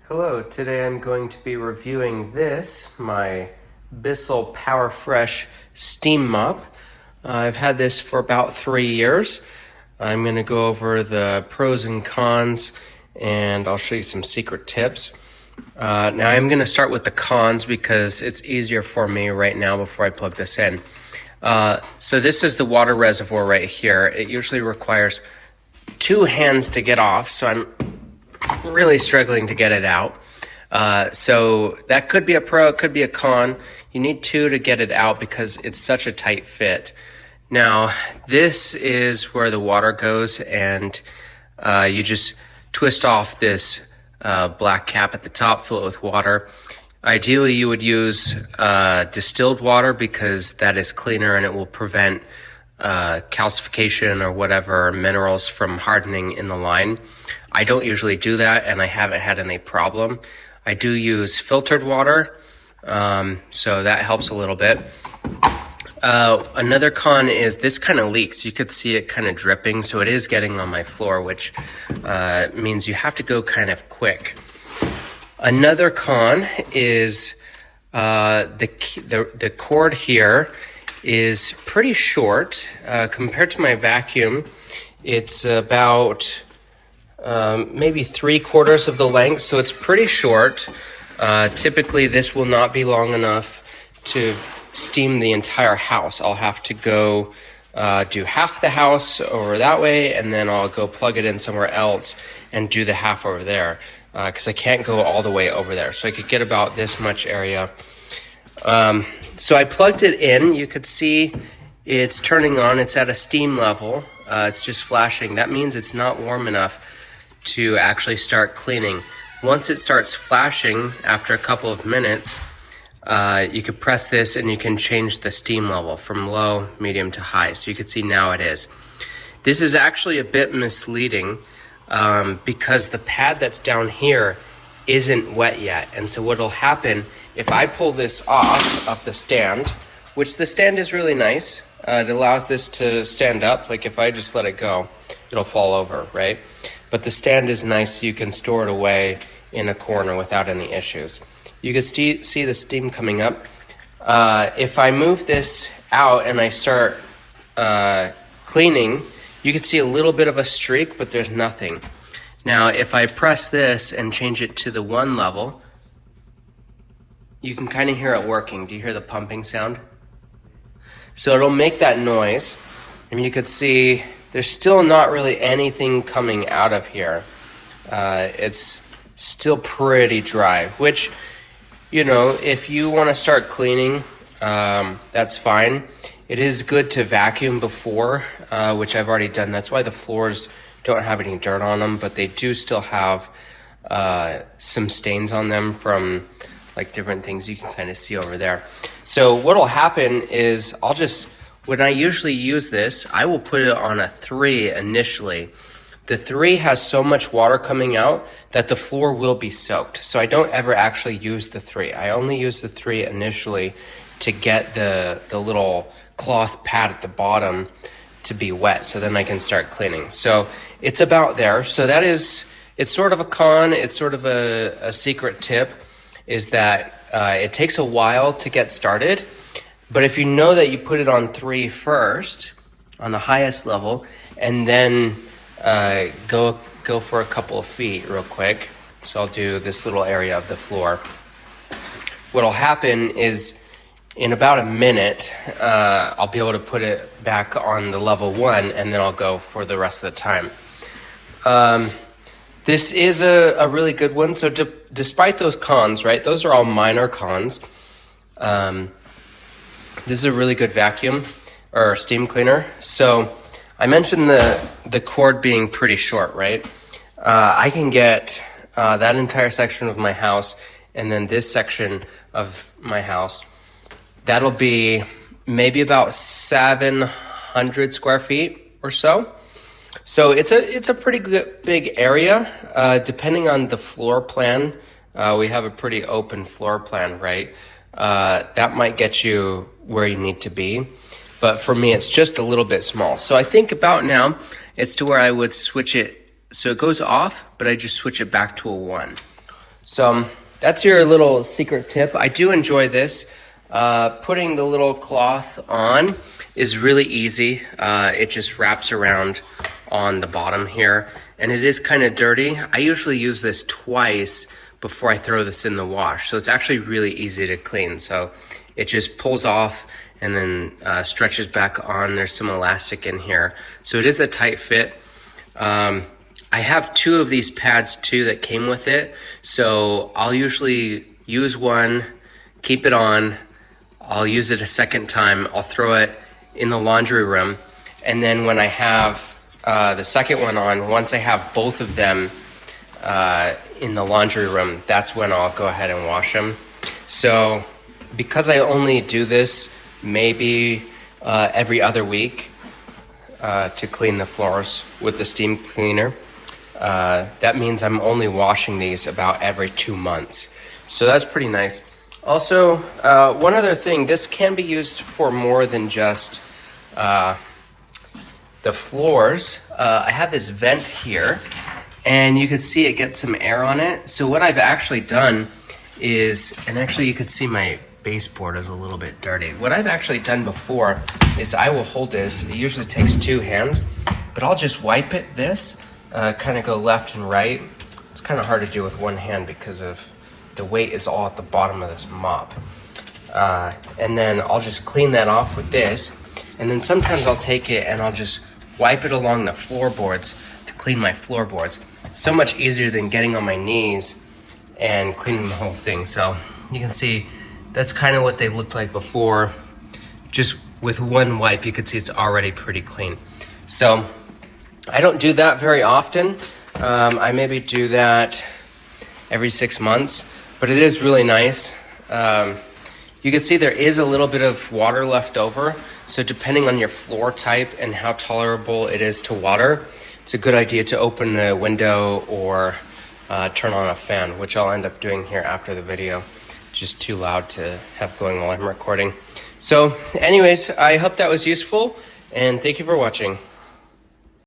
Hello, today I'm going to be reviewing this, my BISSELL PowerFresh steam mop. I've had this for about 3 years. I'm going to go over the pros and cons and I'll show you some secret tips. Now I'm going to start with the cons because it's easier for me right now before I plug this in. So this is the water reservoir right here. It usually requires 2 hands to get off, so I'm really struggling to get it out. So that could be a pro, it could be a con. You need 2 to get it out because it's such a tight fit. Now, this is where the water goes, and you just twist off this black cap at the top, fill it with water. Ideally, you would use distilled water because that is cleaner and it will prevent calcification or whatever minerals from hardening in the line. I don't usually do that, and I haven't had any problem. I do use filtered water, so that helps a little bit. Another con is this kind of leaks. You could see it kind of dripping, so it is getting on my floor, which means you have to go kind of quick. Another con is the cord here is pretty short compared to my vacuum. It's about maybe 3/4 of the length, so it's pretty short. Typically this will not be long enough to steam the entire house. I'll have to go do half the house over that way, and then I'll go plug it in somewhere else and do the half over there, because I can't go all the way over there. So I could get about this much area. So I plugged it in. You could see it's turning on. It's at a steam level. It's just flashing. That means it's not warm enough to actually start cleaning. Once it starts flashing after a couple of minutes, you could press this and you can change the steam level from low, medium to high. So you can see now it is. This is actually a bit misleading because the pad that's down here isn't wet yet. And so what'll happen if I pull this off of the stand, which the stand is really nice, it allows this to stand up. Like if I just let it go, it'll fall over, right? But the stand is nice, so you can store it away in a corner without any issues. You can see the steam coming up. If I move this out and I start cleaning, you can see a little bit of a streak, but there's nothing. Now, if I press this and change it to the 1 level, you can kind of hear it working. Do you hear the pumping sound? So it'll make that noise. And you could see there's still not really anything coming out of here. It's still pretty dry, which, you know, if you want to start cleaning, that's fine. It is good to vacuum before, which I've already done. That's why the floors don't have any dirt on them, but they do still have some stains on them from like different things you can kind of see over there. So what'll happen is when I usually use this, I will put it on a 3 initially. The 3 has so much water coming out that the floor will be soaked. So I don't ever actually use the 3. I only use the 3 initially to get the little cloth pad at the bottom to be wet, so then I can start cleaning. So it's about there. So it's sort of a con, it's sort of a secret tip, is that it takes a while to get started. But if you know that you put it on 3 first, on the highest level, and then go for a couple of feet real quick. So I'll do this little area of the floor. What'll happen is in about a minute, I'll be able to put it back on the level 1, and then I'll go for the rest of the time. This is a really good one. So despite those cons, right, those are all minor cons. This is a really good vacuum or steam cleaner. So I mentioned the cord being pretty short, right? I can get that entire section of my house and then this section of my house. That'll be maybe about 700 square feet or so. So it's a pretty good big area, depending on the floor plan. We have a pretty open floor plan, right? That might get you where you need to be. But for me, it's just a little bit small. So I think about now, it's to where I would switch it. So it goes off, but I just switch it back to a 1. So that's your little secret tip. I do enjoy this. Putting the little cloth on is really easy. It just wraps around on the bottom here, and it is kind of dirty. I usually use this twice before I throw this in the wash, so it's actually really easy to clean. So it just pulls off and then stretches back on. There's some elastic in here, so it is a tight fit. I have 2 of these pads too that came with it, so I'll usually use one, keep it on, I'll use it a second time, I'll throw it in the laundry room, and then when I have the second one on, once I have both of them in the laundry room, that's when I'll go ahead and wash them. So because I only do this maybe every other week to clean the floors with the steam cleaner, that means I'm only washing these about every 2 months. So that's pretty nice. Also, one other thing, this can be used for more than just the floors. I have this vent here, and you can see it gets some air on it. So what I've actually done is, and actually you could see my baseboard is a little bit dirty. What I've actually done before is I will hold this, it usually takes 2 hands, but I'll just wipe it this, kind of go left and right. It's kind of hard to do with one hand because of the weight is all at the bottom of this mop. And then I'll just clean that off with this. And then sometimes I'll take it and I'll just wipe it along the floorboards to clean my floorboards. So much easier than getting on my knees and cleaning the whole thing. So you can see that's kind of what they looked like before. Just with one wipe, you can see it's already pretty clean. So I don't do that very often. I maybe do that every 6 months, but it is really nice. You can see there is a little bit of water left over, so depending on your floor type and how tolerable it is to water, it's a good idea to open a window or turn on a fan, which I'll end up doing here after the video. It's just too loud to have going while I'm recording. So anyways, I hope that was useful, and thank you for watching.